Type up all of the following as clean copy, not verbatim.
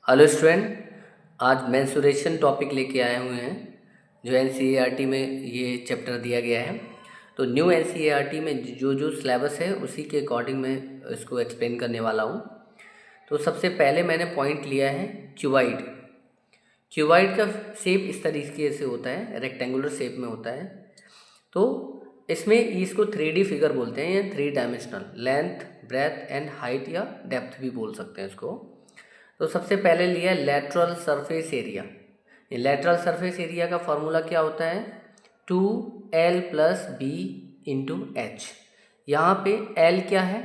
Hello student, आज mensuration topic लेके आए हुए हैं जो एनसीईआरटी में ये चैप्टर दिया गया है। तो न्यू एनसीईआरटी में जो जो सिलेबस है उसी के अकॉर्डिंग मैं इसको एक्सप्लेन करने वाला हूँ। तो सबसे पहले मैंने पॉइंट लिया है क्यूबाइड। क्यूबाइड का शेप इस तरीके से होता है, रेक्टेंगुलर शेप में होता है। तो इसमें इसको 3D फिगर बोलते हैं या 3 dimensional, length breadth and height या डेप्थ भी बोल सकते हैं इसको। तो सबसे पहले लिया लेटरल सरफेस एरिया। ये लेटरल सरफेस एरिया का फॉर्मूला क्या होता है? 2L+B into H. यहाँ पे L क्या है?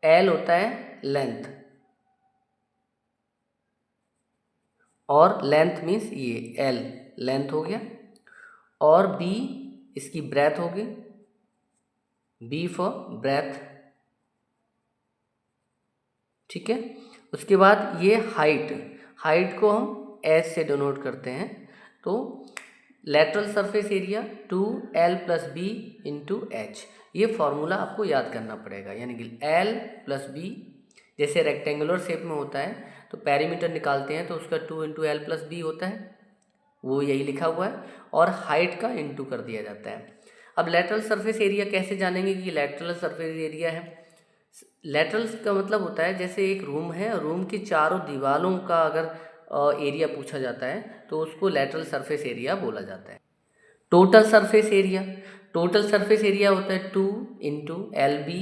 L होता है लेंथ, और लेंथ मीन्स ये L लेंथ हो गया, और B इसकी ब्रेथ होगी, B फॉर ब्रेथ, ठीक है। उसके बाद ये हाइट को हम एच से डिनोट करते हैं। तो lateral surface area 2L+B into H, ये फॉर्मूला आपको याद करना पड़ेगा। यानी कि L+B जैसे रेक्टेंगुलर शेप में होता है तो पेरीमीटर निकालते हैं तो उसका 2 × L+B होता है, वो यही लिखा हुआ है, और हाइट का इंटू कर दिया जाता है। अब लेटरल सरफेस एरिया कैसे जानेंगे कि लेटरल सरफेस एरिया है? लेटरल का मतलब होता है जैसे एक रूम है, रूम की चारों दीवारों का अगर एरिया पूछा जाता है तो उसको लेटरल सरफेस एरिया बोला जाता है। टोटल सरफेस एरिया होता है 2 × LB,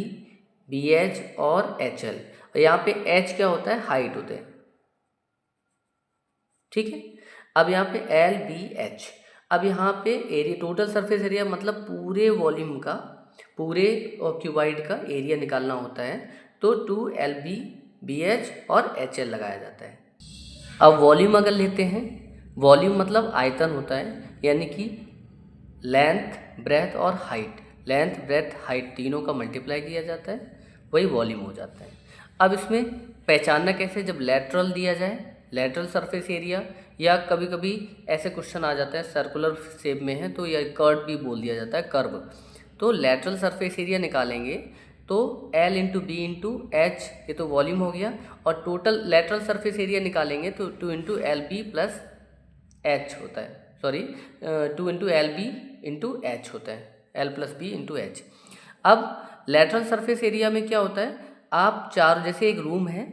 BH और HL। और यहाँ पे H क्या होता है? हाइट होता है, ठीक है। अब यहाँ पे LBH। अब यहाँ पे एरिया, टोटल सरफेस एरिया मतलब पूरे वॉल्यूम का, पूरे क्यूबाइड का एरिया निकालना होता है। तो 2LB, BH और HL लगाया जाता है। अब वॉल्यूम अगर लेते हैं, वॉल्यूम मतलब आयतन होता है, यानी कि लेंथ ब्रेथ और हाइट, लेंथ ब्रेथ हाइट तीनों का मल्टीप्लाई किया जाता है, वही वॉल्यूम हो जाता है। अब इसमें पहचानना कैसे? जब लेटरल दिया जाए, लेटरल सरफेस एरिया, या कभी कभी ऐसे क्वेश्चन आ जाता है सर्कुलर शेप में है तो यह कर्व भी बोल दिया जाता है, कर्व। तो लेटरल सरफेस एरिया निकालेंगे तो L into B into H, ये तो वॉल्यूम हो गया, और टोटल लेटरल सरफेस एरिया निकालेंगे तो 2 × LB प्लस एच होता है, सॉरी 2 × LB इंटू एच होता है, L+B इंटू एच। अब लेटरल सरफेस एरिया में क्या होता है? आप चार, जैसे एक रूम है,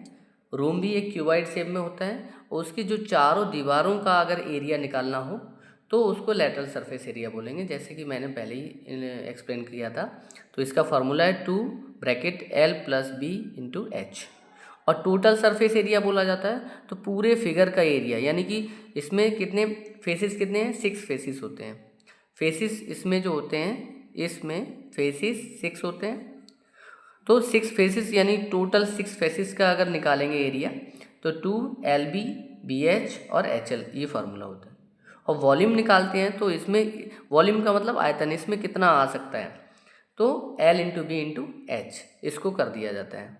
रूम भी एक क्यूबाइड शेप में होता है, उसकी जो चारों दीवारों का अगर एरिया निकालना हो तो उसको लेटरल सरफेस एरिया बोलेंगे, जैसे कि मैंने पहले ही एक्सप्लेन किया था। तो इसका फॉर्मूला है 2 × L+B इंटू एच। और टोटल सरफेस एरिया बोला जाता है तो पूरे फिगर का एरिया, यानी कि इसमें कितने फेसेस, कितने हैं? 6 फेसेस होते हैं। फेसेस इसमें जो होते हैं, इसमें फेसेस 6 होते हैं। तो 6 फेसेस यानी टोटल 6 फेसेस का अगर निकालेंगे एरिया तो 2LB, BH और HL, ये फार्मूला होता है। और वॉल्यूम निकालते हैं तो इसमें वॉल्यूम का मतलब आयतन, इसमें कितना आ सकता है, तो L into B into H, इसको कर दिया जाता है।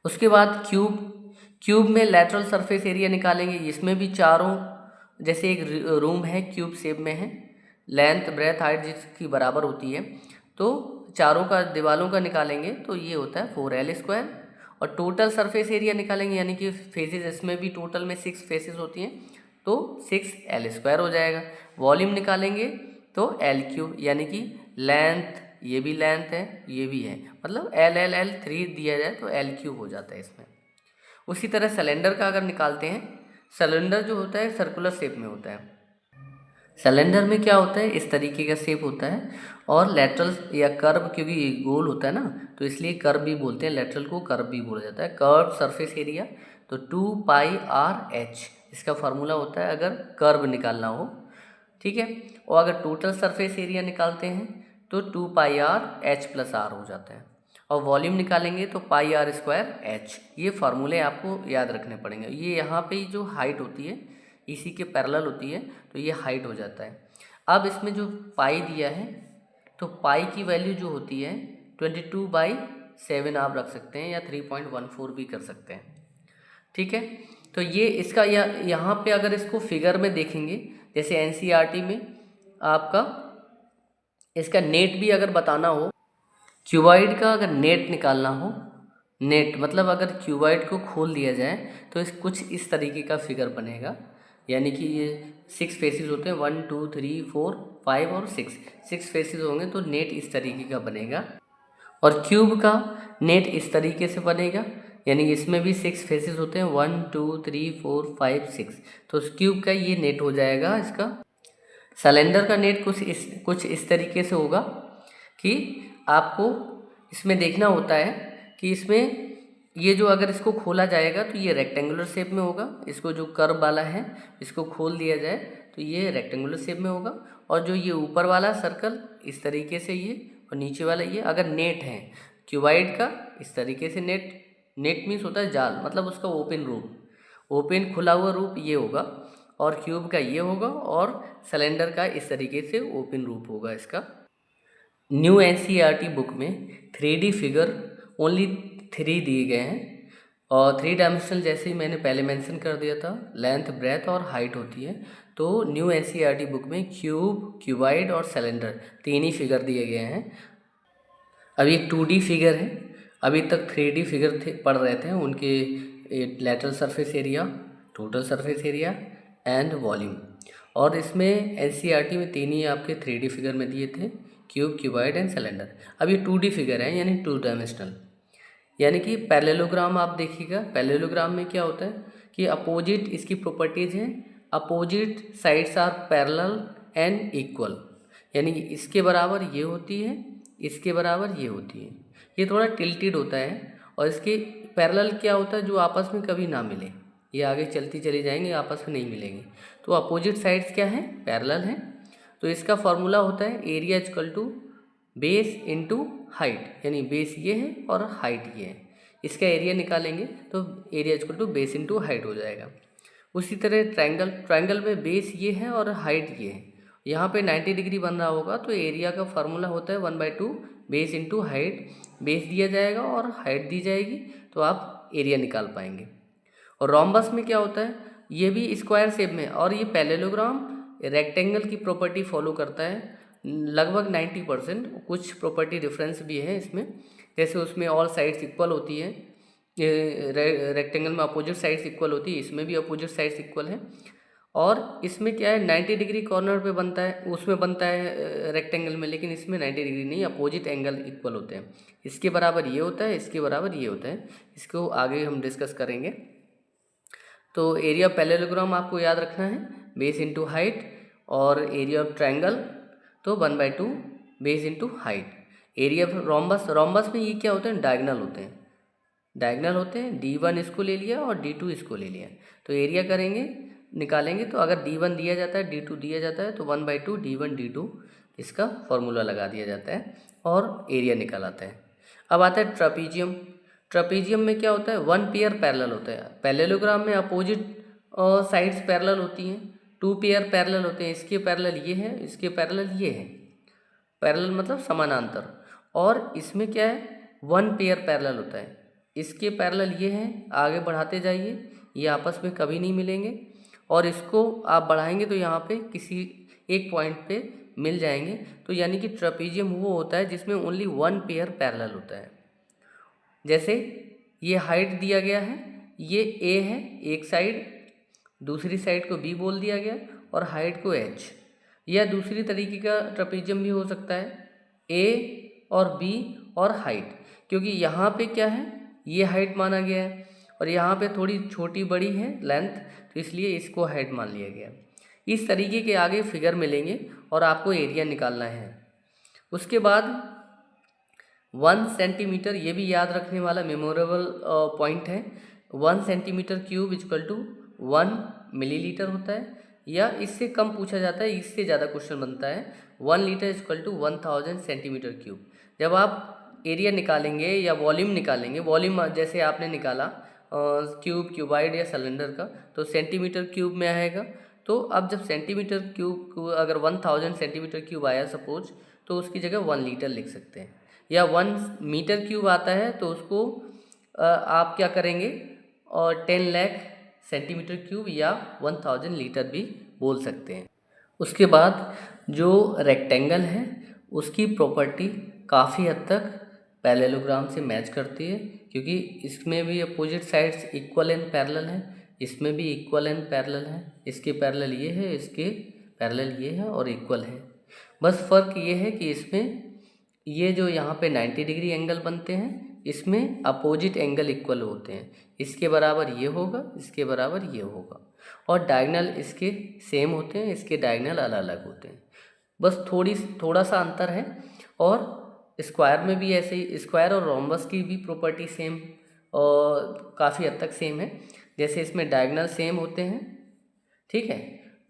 उसके बाद क्यूब में लेटरल सरफेस एरिया निकालेंगे। इसमें भी चारों, जैसे एक रूम है क्यूब शेप में है, लेंथ ब्रेथ हाइट जिसकी बराबर होती है, तो चारों का दीवारों का निकालेंगे तो ये होता है 4L²। और टोटल सरफेस एरिया निकालेंगे, यानी कि फेसेस, इसमें भी टोटल में 6 फेसेस होती हैं तो 6L² हो जाएगा। वॉल्यूम निकालेंगे तो L3, यानी कि लेंथ, ये भी लेंथ है, ये भी है, मतलब L 3 दिया जाए तो L3 हो जाता है इसमें। उसी तरह सिलेंडर का अगर निकालते हैं, सिलेंडर जो होता है सर्कुलर शेप में होता है। सिलेंडर में क्या होता है? इस तरीके का शेप होता है, और लेटरल या कर्व, क्योंकि गोल होता है ना तो इसलिए कर्व भी बोलते हैं, लेटरल को कर्व भी बोला जाता है। कर्व सरफेस एरिया तो 2πRH, इसका फार्मूला होता है अगर कर्व निकालना हो, ठीक है। और अगर टोटल सरफेस एरिया निकालते हैं तो 2πRH+R हो जाता है। और वॉल्यूम निकालेंगे तो πR²H। ये फार्मूले आपको याद रखने पड़ेंगे। ये यहाँ पे जो हाइट होती है इसी के पैरेलल होती है तो ये हाइट हो जाता है। अब इसमें जो पाई दिया है, तो पाई की वैल्यू जो होती है 22/7 आप रख सकते हैं, या 3.14 भी कर सकते हैं, ठीक है। तो ये इसका यहाँ पे अगर इसको फिगर में देखेंगे, जैसे एनसीईआरटी में आपका इसका नेट भी अगर बताना हो, क्यूबाइड का अगर नेट निकालना हो नेट मतलब अगर क्यूबॉइड को खोल दिया जाए तो कुछ इस तरीके का फिगर बनेगा। यानी कि ये 6 फेसेस होते हैं, 1 2 3 4 5 और 6 फेसेस होंगे तो नेट इस तरीके का बनेगा। और क्यूब का नेट इस तरीके से बनेगा, यानी कि इसमें भी 6 फेसेस होते हैं, 1 2 3 4 5 6। तो उस क्यूब का ये नेट हो जाएगा इसका। सिलेंडर का नेट कुछ इस तरीके से होगा कि आपको इसमें देखना होता है कि इसमें ये जो अगर इसको खोला जाएगा तो ये रेक्टेंगुलर शेप में होगा। इसको जो कर्व वाला है इसको खोल दिया जाए तो ये रेक्टेंगुलर शेप में होगा। और जो ये ऊपर वाला सर्कल इस तरीके से ये, और नीचे वाला ये अगर नेट है क्यूबाइड का इस तरीके से नेट मीन्स होता है जाल, मतलब उसका ओपन रूप, ओपन खुला हुआ रूप ये होगा। और क्यूब का ये होगा और सिलेंडर का इस तरीके से ओपन रूप होगा इसका। न्यू एनसीईआरटी बुक में 3D फिगर ओनली 3 दिए गए हैं और 3 डायमेंशनल जैसे ही मैंने पहले मेंशन कर दिया था, लेंथ ब्रेथ और हाइट होती है। तो न्यू एनसीईआरटी बुक में क्यूब, क्यूबाइड और सिलेंडर 3 ही फिगर दिए गए हैं। अभी 2D फिगर है, अभी तक 3D फिगर पढ़ रहे थे, उनके lateral surface area, total surface area and volume. और इसमें एनसीईआरटी में 3 ही आपके 3D फिगर में दिए थे, क्यूब, क्यूबाइड एंड सिलेंडर। अब ये 2D फिगर है यानी 2 डायमेंशनल। यानी कि पैरेललोग्राम आप देखिएगा, पैरेललोग्राम में क्या होता है कि अपोजिट इसकी प्रॉपर्टीज़ हैं, opposite sides are parallel and equal. यानी कि इसके बराबर ये होती है, इसके बराबर ये होती है। ये थोड़ा टिल्टेड होता है। और इसके पैरेलल क्या होता है, जो आपस में कभी ना मिले, ये आगे चलती चली जाएंगे, आपस में नहीं मिलेंगे। तो अपोजिट साइड्स क्या है, पैरेलल हैं। तो इसका फॉर्मूला होता है area equal to base into height, यानी बेस ये है और हाइट ये है। इसका एरिया निकालेंगे तो area equal to base into height हो जाएगा। उसी तरह ट्रायंगल में बेस ये है और हाइट ये है। यहाँ पे 90 डिग्री बन रहा होगा तो एरिया का फार्मूला होता है 1/2 बेस इंटू हाइट। बेस दिया जाएगा और हाइट दी जाएगी तो आप एरिया निकाल पाएंगे। और रोम्बस में क्या होता है, ये भी स्क्वायर शेप में, और ये पैरेललोग्राम रेक्टेंगल की प्रॉपर्टी फॉलो करता है लगभग 90%। कुछ प्रॉपर्टी डिफरेंस भी है इसमें, जैसे उसमें ऑल साइड्स इक्वल होती है, रेक्टेंगल में अपोजिट साइड्स इक्वल होती है, इसमें भी अपोजिट साइड्स इक्वल है। और इसमें क्या है 90 डिग्री कॉर्नर पे बनता है, उसमें बनता है रेक्टेंगल में, लेकिन इसमें 90 डिग्री नहीं, अपोजिट एंगल इक्वल होते हैं। इसके बराबर ये होता है, इसके बराबर ये होता है। इसको आगे हम डिस्कस करेंगे। तो एरिया ऑफ पैरेललोग्राम आपको याद रखना है, बेस इंटू हाइट। और एरिया ऑफ ट्रायंगल तो 1/2 base into height. Area of rhombus में ये क्या होते हैं, डायगोनल होते हैं, डायगोनल होते हैं। D1 इसको ले लिया और D2 इसको ले लिया, तो एरिया करेंगे, निकालेंगे। तो अगर D1 दिया जाता है, D2 दिया जाता है, तो 1/2 D1 D2 इसका फॉर्मूला लगा दिया जाता है और एरिया निकल आता है। अब आता है ट्रापीजियम। ट्रापीजियम में क्या होता है, 1 पेयर पैरेलल होता है। पैरेललोग्राम में अपोजिट साइड्स पैरेलल होती हैं, 2 पेयर पैरेलल होते हैं। इसके पैरेलल ये है, इसके पैरेलल ये है, पैरेलल मतलब समानांतर। और इसमें क्या है, 1 पेयर पैरेलल होता है। इसके पैरेलल ये हैं, आगे बढ़ाते जाइए, ये आपस में कभी नहीं मिलेंगे। और इसको आप बढ़ाएंगे तो यहाँ पे किसी एक पॉइंट पे मिल जाएंगे। तो यानी कि ट्रापीजियम वो होता है जिसमें ओनली 1 पेयर पैरेलल होता है। जैसे ये हाइट दिया गया है, ये A है एक साइड, दूसरी साइड को B बोल दिया गया, और हाइट को H। या दूसरी तरीके का ट्रापीजियम भी हो सकता है, A और B और हाइट, क्योंकि यहाँ पे क्या है, ये हाइट माना गया है और यहाँ पे थोड़ी छोटी बड़ी है लेंथ, तो इसलिए इसको हाइट मान लिया गया। इस तरीके के आगे फिगर मिलेंगे और आपको एरिया निकालना है। उसके बाद 1 सेंटीमीटर, ये भी याद रखने वाला मेमोरेबल पॉइंट है। 1 centimetre cube equal to 1 millilitre होता है, या इससे कम पूछा जाता है, इससे ज़्यादा क्वेश्चन बनता है 1 litre equal to 1000 centimetre cube. जब आप एरिया निकालेंगे या वॉल्यूम निकालेंगे, वॉल्यूम जैसे आपने निकाला क्यूब, क्यूबाइड या सिलेंडर का, तो सेंटीमीटर क्यूब में आएगा। तो अब जब सेंटीमीटर क्यूब अगर 1000 सेंटीमीटर क्यूब आया सपोज, तो उसकी जगह 1 लीटर लिख सकते हैं। या 1 मीटर क्यूब आता है तो उसको आप क्या करेंगे, और 10 लाख सेंटीमीटर क्यूब या 1000 लीटर भी बोल सकते हैं। उसके बाद जो रेक्टेंगल है उसकी प्रॉपर्टी काफ़ी हद तक पैरेललोग्राम से मैच करती है, क्योंकि इसमें भी opposite sides equal and parallel हैं, इसमें भी इक्वल एंड पैरेलल है। इसके पैरेलल ये है, इसके पैरेलल ये है और इक्वल है। बस फ़र्क ये है कि इसमें ये जो यहाँ पे 90 डिग्री एंगल बनते हैं, इसमें अपोजिट एंगल इक्वल होते हैं। इसके बराबर ये होगा, इसके बराबर ये होगा, और डायगोनल इसके सेम होते हैं, इसके डायगोनल अलग अलग होते हैं। बस थोड़ा सा अंतर है। और स्क्वायर में भी ऐसे ही, स्क्वायर और रोम्बस की भी प्रॉपर्टी सेम और काफ़ी हद तक सेम है। जैसे इसमें डायगोनल सेम होते हैं, ठीक है,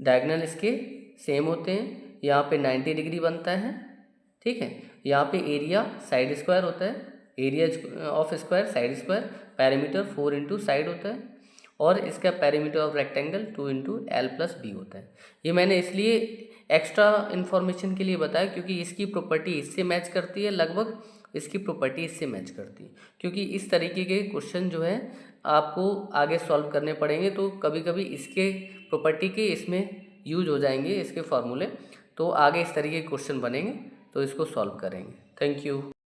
डायगोनल इसके सेम होते हैं। यहाँ पे 90 डिग्री बनता है, ठीक है। यहाँ पे एरिया साइड स्क्वायर होता है, area of square side square, parameter 4 into side होता है, और इसका parameter of rectangle 2 into L plus B होता है। ये मैंने इसलिए एक्स्ट्रा इन्फॉर्मेशन के लिए बताया क्योंकि इसकी प्रॉपर्टी इससे मैच करती है, लगभग इसकी प्रॉपर्टी इससे मैच करती है। क्योंकि इस तरीके के क्वेश्चन जो है आपको आगे सॉल्व करने पड़ेंगे, तो कभी कभी इसके प्रॉपर्टी के इसमें यूज हो जाएंगे इसके फार्मूले, तो आगे इस तरीके के क्वेश्चन बनेंगे तो इसको सॉल्व करेंगे। Thank you.